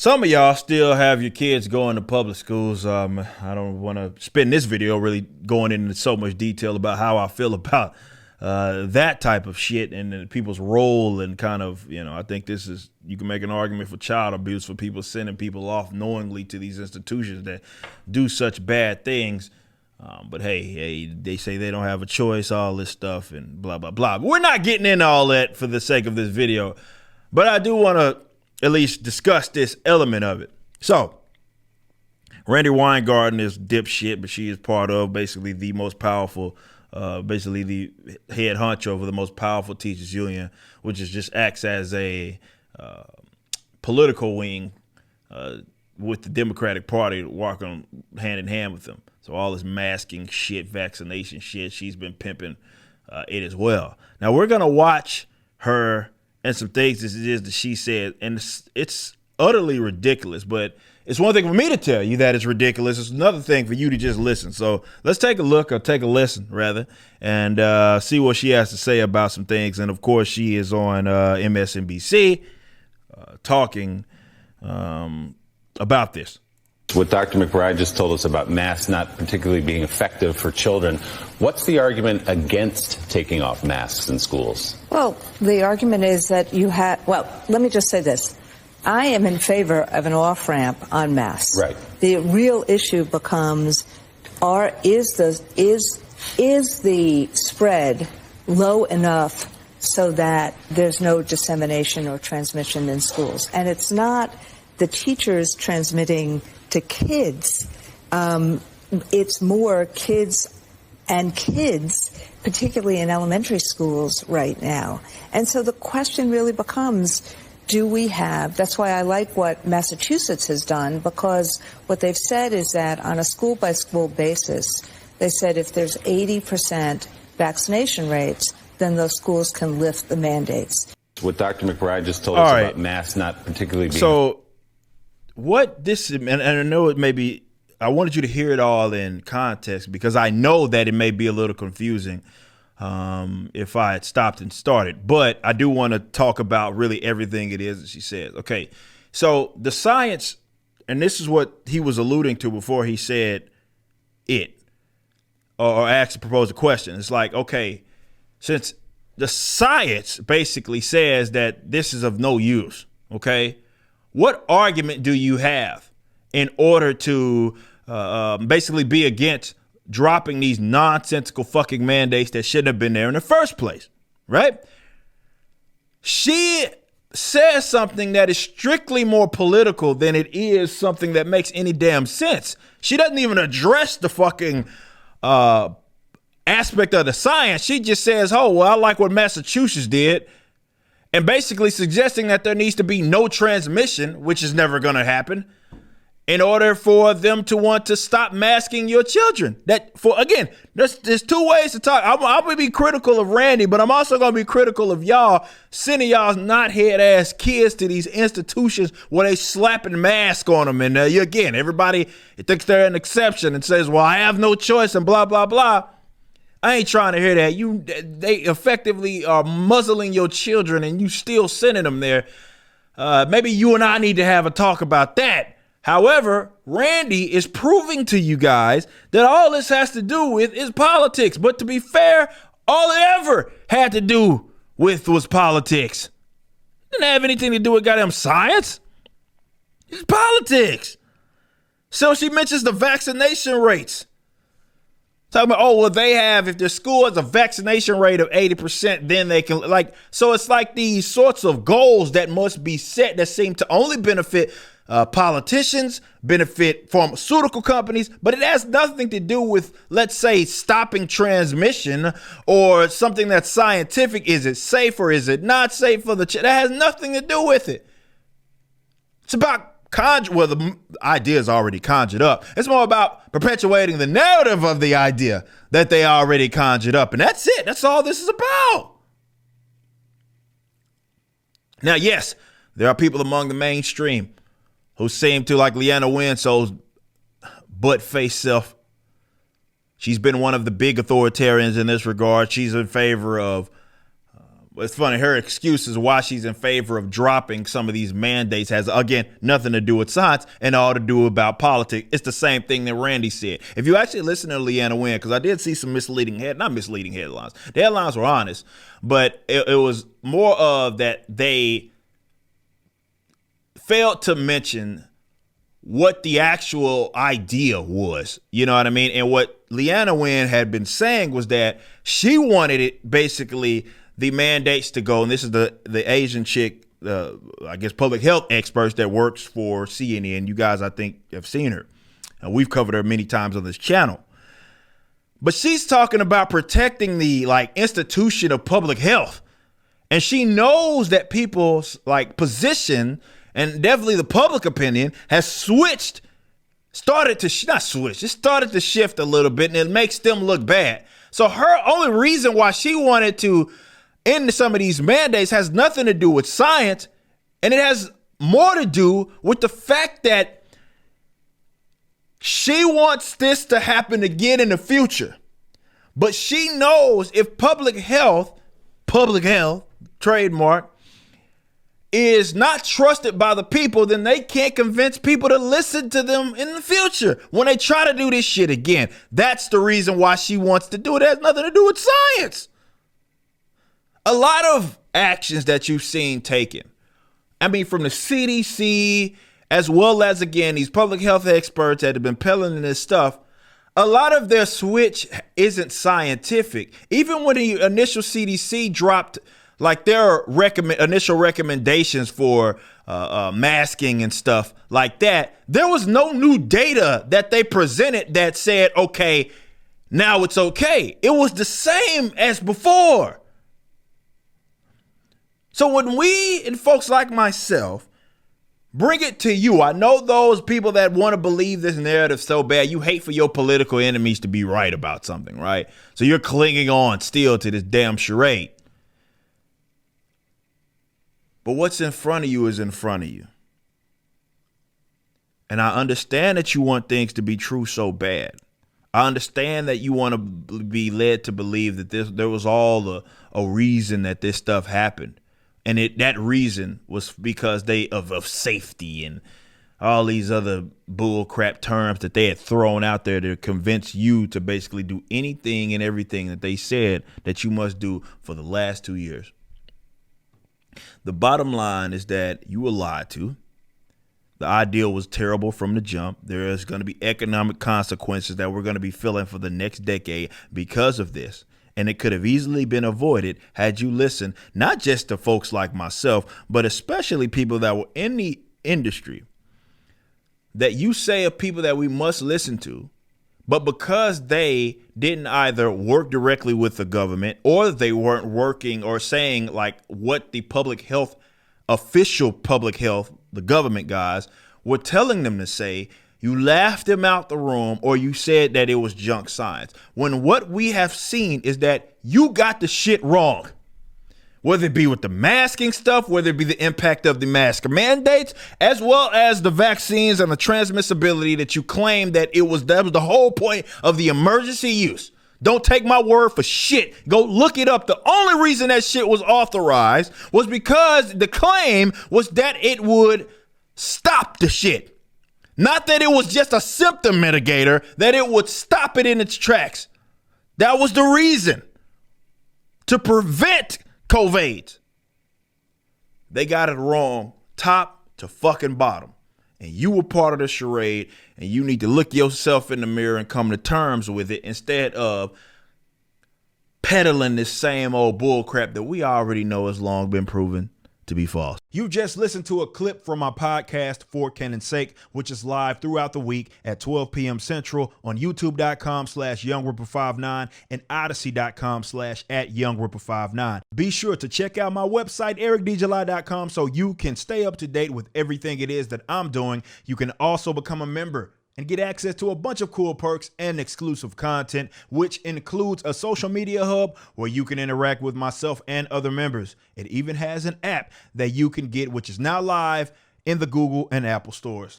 Some of y'all still have your kids going to public schools. I don't want to spend this video really going into so much detail about how I feel about that type of shit and people's role and kind of, I think you can make an argument for child abuse for people sending people off knowingly to these institutions that do such bad things. But hey, they say they don't have a choice, all this stuff and blah, blah, blah. But we're not getting into all that for the sake of this video. But I do want to at least discuss this element of it. So, Randi Weingarten is dipshit, but she is part of basically the most powerful, basically the head honcho over the most powerful teachers union, which just acts as a political wing with the Democratic Party walking hand in hand with them. So all this masking shit, vaccination shit, she's been pimping it as well. Now we're going to watch her and some things that she said, and it's utterly ridiculous, but it's one thing for me to tell you that it's ridiculous. It's another thing for you to just listen. So let's take a look, or take a listen, rather, and see what she has to say about some things. And, of course, she is on MSNBC talking about this. What Dr. McBride just told us about masks not particularly being effective for children, what's the argument against taking off masks in schools? Well, the argument is that let me just say this. I am in favor of an off-ramp on masks. Right. The real issue becomes, is the spread low enough so that there's no dissemination or transmission in schools? And it's not the teachers transmitting to kids. It's more kids, particularly in elementary schools right now. And so the question really becomes, that's why I like what Massachusetts has done, because what they've said is that on a school-by-school basis, they said if there's 80% vaccination rates, then those schools can lift the mandates. What Dr. McBride just told us about masks not particularly being... So what this, and I know it may be, I wanted you to hear it all in context because I know that it may be a little confusing if I had stopped and started, but I do want to talk about really everything it is that she says. Okay, so the science, and this is what he was alluding to before he said it, or actually proposed a question. It's like, okay, since the science basically says that this is of no use, okay, what argument do you have in order to basically be against dropping these nonsensical fucking mandates that shouldn't have been there in the first place, right? She says something that is strictly more political than it is something that makes any damn sense. She doesn't even address the fucking aspect of the science. She just says, oh, well, I like what Massachusetts did. And basically suggesting that there needs to be no transmission, which is never going to happen, in order for them to want to stop masking your children. There's two ways to talk. I'm going to be critical of Randi, but I'm also going to be critical of y'all sending y'all's knothead-ass kids to these institutions where they slapping masks on them. And again, everybody thinks they're an exception and says, well, I have no choice and blah, blah, blah. I ain't trying to hear that. They effectively are muzzling your children and you still sending them there. Maybe you and I need to have a talk about that. However, Randi is proving to you guys that all this has to do with is politics. But to be fair, all it ever had to do with was politics. It didn't have anything to do with goddamn science. It's politics. So she mentions the vaccination rates. Talking about, if their school has a vaccination rate of 80%, then they can, so it's like these sorts of goals that must be set that seem to only benefit politicians, benefit pharmaceutical companies, but it has nothing to do with, let's say, stopping transmission or something that's scientific. Is it safe or is it not safe for the child? That has nothing to do with it. It's about the idea is already conjured up. It's more about perpetuating the narrative of the idea that they already conjured up. And that's it. That's all this is about. Now, yes, there are people among the mainstream who seem to, like Leanna Winslow's butt-faced self. She's been one of the big authoritarians in this regard. She's in favor of It's funny. Her excuse is why she's in favor of dropping some of these mandates has, again, nothing to do with science and all to do about politics. It's the same thing that Randy said. If you actually listen to Leana Wen, because I did see some not misleading headlines. The headlines were honest, but it was more of that they failed to mention what the actual idea was. You know what I mean? And what Leana Wen had been saying was that she wanted it basically the mandates to go, and this is the Asian chick, I guess public health experts that works for CNN. You guys, I think, have seen her. And we've covered her many times on this channel. But she's talking about protecting the institution of public health. And she knows that people's position and definitely the public opinion has started to shift a little bit, and it makes them look bad. So her only reason why she wanted to end some of these mandates has nothing to do with science, and it has more to do with the fact that she wants this to happen again in the future. But she knows if public health, trademark, is not trusted by the people, then they can't convince people to listen to them in the future when they try to do this shit again. That's the reason why she wants to do it. It has nothing to do with science. A lot of actions that you've seen taken, I mean, from the CDC, as well as, again, these public health experts that have been peddling this stuff, a lot of their switch isn't scientific. Even when the initial CDC dropped their initial recommendations for masking and stuff like that, there was no new data that they presented that said, okay, now it's okay. It was the same as before. So when we and folks like myself bring it to you, I know those people that want to believe this narrative so bad, you hate for your political enemies to be right about something, right? So you're clinging on still to this damn charade. But what's in front of you is in front of you. And I understand that you want things to be true so bad. I understand that you want to be led to believe that there was all a reason that this stuff happened. And that reason was because of safety and all these other bull crap terms that they had thrown out there to convince you to basically do anything and everything that they said that you must do for the last 2 years. The bottom line is that you were lied to. The ideal was terrible from the jump. There is going to be economic consequences that we're going to be feeling for the next decade because of this. And it could have easily been avoided had you listened, not just to folks like myself, but especially people that were in the industry that you say are people that we must listen to. But because they didn't either work directly with the government or they weren't working or saying what the official public health, the government guys were telling them to say, you laughed them out the room or you said that it was junk science. When what we have seen is that you got the shit wrong. Whether it be with the masking stuff, whether it be the impact of the mask mandates, as well as the vaccines and the transmissibility that you claim that was the whole point of the emergency use. Don't take my word for shit. Go look it up. The only reason that shit was authorized was because the claim was that it would stop the shit. Not that it was just a symptom mitigator, that it would stop it in its tracks. That was the reason. To prevent COVID. They got it wrong, top to fucking bottom. And you were part of the charade, and you need to look yourself in the mirror and come to terms with it instead of peddling this same old bull crap that we already know has long been proven to be false. You just listened to a clip from my podcast, For Canon's Sake, which is live throughout the week at 12 p.m. Central on youtube.com/YoungRipper59 and odyssey.com/@YoungRipper59. Be sure to check out my website, ericdjuly.com, so you can stay up to date with everything it is that I'm doing. You can also become a member and get access to a bunch of cool perks and exclusive content, which includes a social media hub where you can interact with myself and other members. It even has an app that you can get, which is now live in the Google and Apple stores.